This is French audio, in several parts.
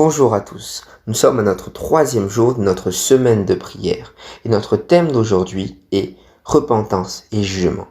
Bonjour à tous, nous sommes à notre 3e jour de notre semaine de prière et notre thème d'aujourd'hui est repentance et jugement.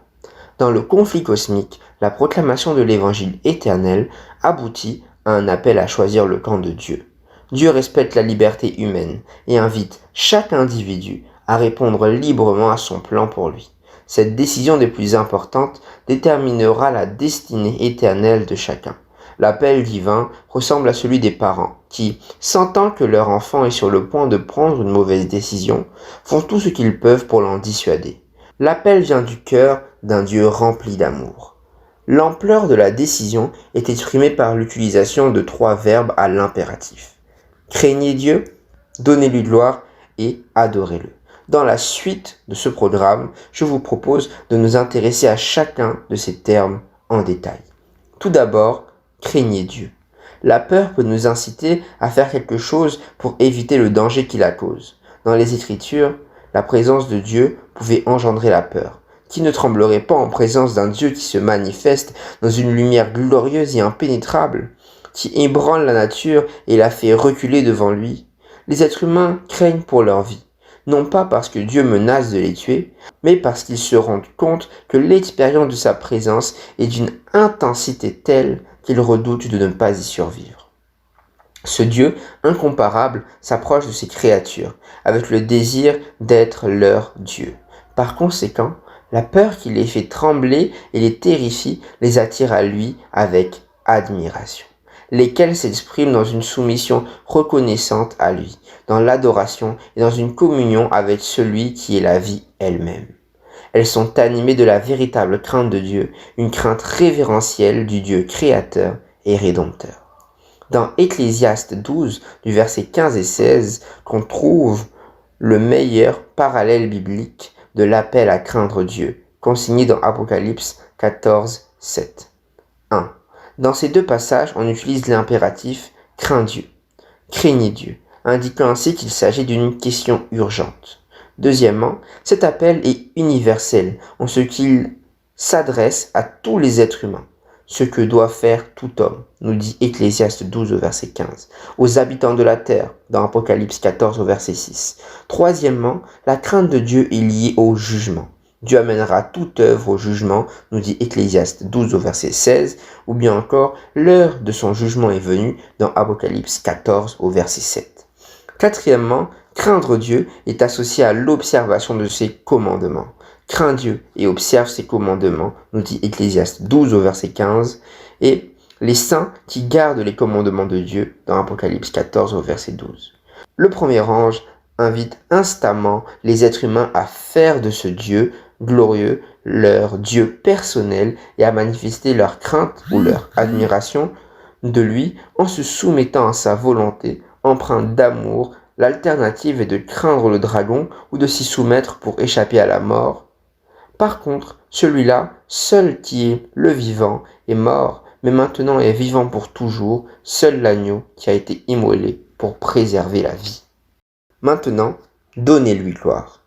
Dans le conflit cosmique, la proclamation de l'évangile éternel aboutit à un appel à choisir le camp de Dieu. Dieu respecte la liberté humaine et invite chaque individu à répondre librement à son plan pour lui. Cette décision des plus importantes déterminera la destinée éternelle de chacun. L'appel divin ressemble à celui des parents qui, sentant que leur enfant est sur le point de prendre une mauvaise décision, font tout ce qu'ils peuvent pour l'en dissuader. L'appel vient du cœur d'un Dieu rempli d'amour. L'ampleur de la décision est exprimée par l'utilisation de 3 verbes à l'impératif. Craignez Dieu, donnez-lui gloire et adorez-le. Dans la suite de ce programme, je vous propose de nous intéresser à chacun de ces termes en détail. Tout d'abord, craignez Dieu. La peur peut nous inciter à faire quelque chose pour éviter le danger qui la cause. Dans les Écritures, la présence de Dieu pouvait engendrer la peur. Qui ne tremblerait pas en présence d'un Dieu qui se manifeste dans une lumière glorieuse et impénétrable, qui ébranle la nature et la fait reculer devant lui? Les êtres humains craignent pour leur vie, non pas parce que Dieu menace de les tuer, mais parce qu'ils se rendent compte que l'expérience de sa présence est d'une intensité telle qu'ils redoutent de ne pas y survivre. Ce Dieu incomparable s'approche de ses créatures, avec le désir d'être leur Dieu. Par conséquent, la peur qui les fait trembler et les terrifie les attire à lui avec admiration, lesquelles s'expriment dans une soumission reconnaissante à lui, dans l'adoration et dans une communion avec celui qui est la vie elle-même. Elles sont animées de la véritable crainte de Dieu, une crainte révérentielle du Dieu créateur et rédempteur. Dans Ecclésiaste 12, du verset 15 et 16, qu'on trouve le meilleur parallèle biblique de l'appel à craindre Dieu, consigné dans Apocalypse 14, 7. 1. Dans ces 2 passages, on utilise l'impératif « crains Dieu »,« craignez Dieu », indiquant ainsi qu'il s'agit d'une question urgente. Deuxièmement, cet appel est universel en ce qu'il s'adresse à tous les êtres humains, ce que doit faire tout homme, nous dit Ecclésiaste 12 au verset 15, aux habitants de la terre, dans Apocalypse 14 au verset 6. Troisièmement, la crainte de Dieu est liée au jugement. Dieu amènera toute œuvre au jugement, nous dit Ecclésiaste 12 au verset 16, ou bien encore, l'heure de son jugement est venue, dans Apocalypse 14 au verset 7. Quatrièmement, craindre Dieu est associé à l'observation de ses commandements. Crains Dieu et observe ses commandements, nous dit Ecclésiaste 12 au verset 15, et les saints qui gardent les commandements de Dieu, dans Apocalypse 14 au verset 12. Le premier ange invite instamment les êtres humains à faire de ce Dieu glorieux leur Dieu personnel et à manifester leur crainte ou leur admiration de lui en se soumettant à sa volonté empreinte d'amour. L'alternative est de craindre le dragon ou de s'y soumettre pour échapper à la mort. Par contre, celui-là, seul qui est le vivant, est mort, mais maintenant est vivant pour toujours, seul l'agneau qui a été immolé pour préserver la vie. Maintenant, donnez-lui gloire.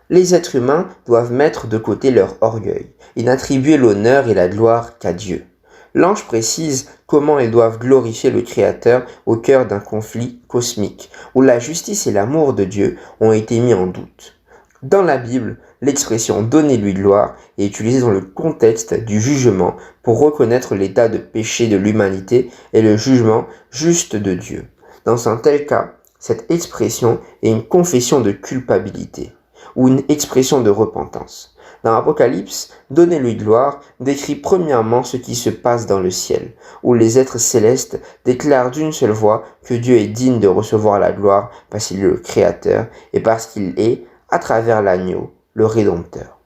Les êtres humains doivent mettre de côté leur orgueil et n'attribuer l'honneur et la gloire qu'à Dieu. L'ange précise comment ils doivent glorifier le Créateur au cœur d'un conflit cosmique, où la justice et l'amour de Dieu ont été mis en doute. Dans la Bible, l'expression « donnez-lui gloire » est utilisée dans le contexte du jugement pour reconnaître l'état de péché de l'humanité et le jugement juste de Dieu. Dans un tel cas, cette expression est une confession de culpabilité ou une expression de repentance. Dans Apocalypse, « donnez-lui gloire » décrit premièrement ce qui se passe dans le ciel, où les êtres célestes déclarent d'une seule voix que Dieu est digne de recevoir la gloire parce qu'il est le Créateur et parce qu'il est, à travers l'agneau, le Rédempteur.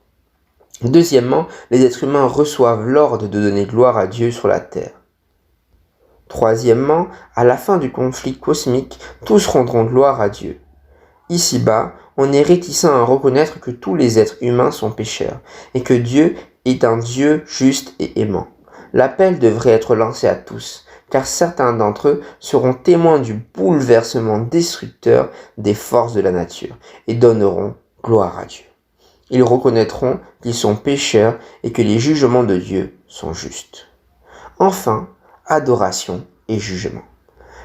Deuxièmement, les êtres humains reçoivent l'ordre de donner gloire à Dieu sur la terre. Troisièmement, à la fin du conflit cosmique, tous rendront gloire à Dieu. Ici-bas, on est réticent à reconnaître que tous les êtres humains sont pécheurs et que Dieu est un Dieu juste et aimant. L'appel devrait être lancé à tous, car certains d'entre eux seront témoins du bouleversement destructeur des forces de la nature et donneront gloire à Dieu. Ils reconnaîtront qu'ils sont pécheurs et que les jugements de Dieu sont justes. Enfin, adoration et jugement.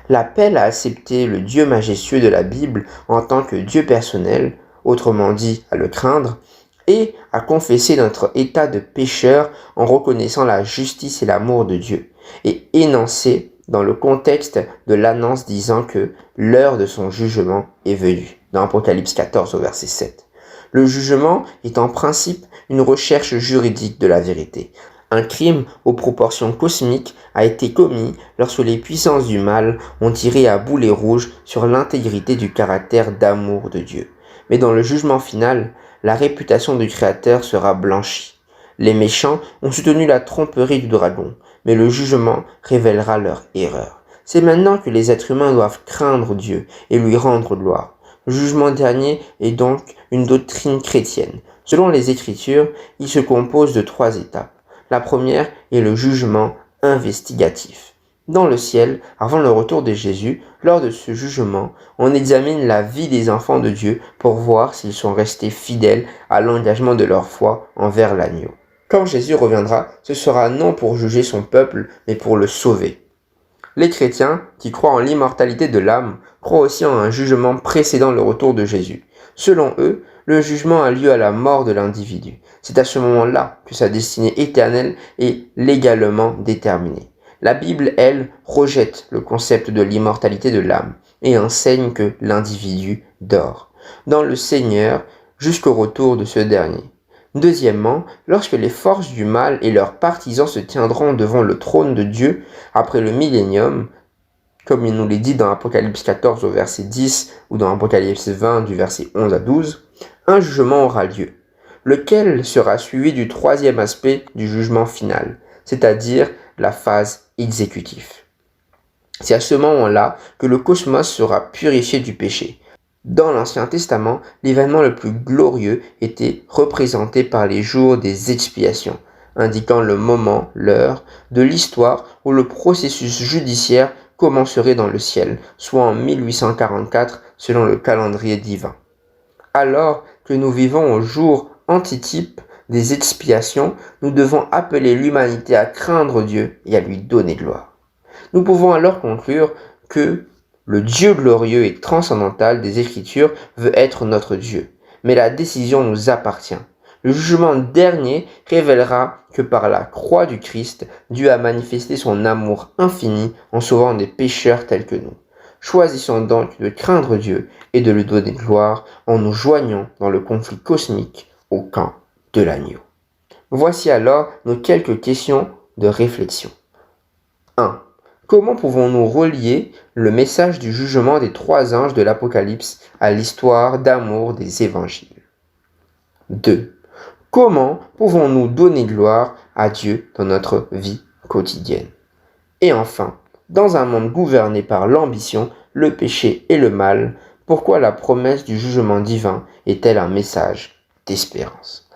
L'appel à accepter le Dieu majestueux de la Bible en tant que Dieu personnel, autrement dit à le craindre, et à confesser notre état de pécheur en reconnaissant la justice et l'amour de Dieu, et énoncé dans le contexte de l'annonce disant que l'heure de son jugement est venue, dans Apocalypse 14 au verset 7. Le jugement est en principe une recherche juridique de la vérité. Un crime aux proportions cosmiques a été commis lorsque les puissances du mal ont tiré à boulet rouge sur l'intégrité du caractère d'amour de Dieu. Mais dans le jugement final, la réputation du Créateur sera blanchie. Les méchants ont soutenu la tromperie du dragon, mais le jugement révélera leur erreur. C'est maintenant que les êtres humains doivent craindre Dieu et lui rendre gloire. Le jugement dernier est donc une doctrine chrétienne. Selon les Écritures, il se compose de 3 étapes. La première est le jugement investigatif. Dans le ciel, avant le retour de Jésus, lors de ce jugement, on examine la vie des enfants de Dieu pour voir s'ils sont restés fidèles à l'engagement de leur foi envers l'agneau. Quand Jésus reviendra, ce sera non pour juger son peuple, mais pour le sauver. Les chrétiens, qui croient en l'immortalité de l'âme, croient aussi en un jugement précédant le retour de Jésus. Selon eux, le jugement a lieu à la mort de l'individu. C'est à ce moment-là que sa destinée éternelle est légalement déterminée. La Bible, elle, rejette le concept de l'immortalité de l'âme et enseigne que l'individu dort dans le Seigneur jusqu'au retour de ce dernier. Deuxièmement, lorsque les forces du mal et leurs partisans se tiendront devant le trône de Dieu après le millénium, comme il nous l'est dit dans Apocalypse 14 au verset 10 ou dans Apocalypse 20 du verset 11 à 12, un jugement aura lieu, lequel sera suivi du troisième aspect du jugement final, c'est-à-dire la phase exécutive. C'est à ce moment-là que le cosmos sera purifié du péché. Dans l'Ancien Testament, l'événement le plus glorieux était représenté par les jours des expiations, indiquant le moment, l'heure de l'histoire où le processus judiciaire commencerait dans le ciel, soit en 1844 selon le calendrier divin. Alors que nous vivons au jour antitype des expiations, nous devons appeler l'humanité à craindre Dieu et à lui donner gloire. Nous pouvons alors conclure que le Dieu glorieux et transcendantal des Écritures veut être notre Dieu, mais la décision nous appartient. Le jugement dernier révélera que par la croix du Christ, Dieu a manifesté son amour infini en sauvant des pécheurs tels que nous. Choisissons donc de craindre Dieu et de lui donner gloire en nous joignant dans le conflit cosmique au camp de l'agneau. Voici alors nos quelques questions de réflexion. 1. Comment pouvons-nous relier le message du jugement des 3 anges de l'Apocalypse à l'histoire d'amour des évangiles? 2. Comment pouvons-nous donner gloire à Dieu dans notre vie quotidienne? Et enfin, dans un monde gouverné par l'ambition, le péché et le mal, pourquoi la promesse du jugement divin est-elle un message d'espérance?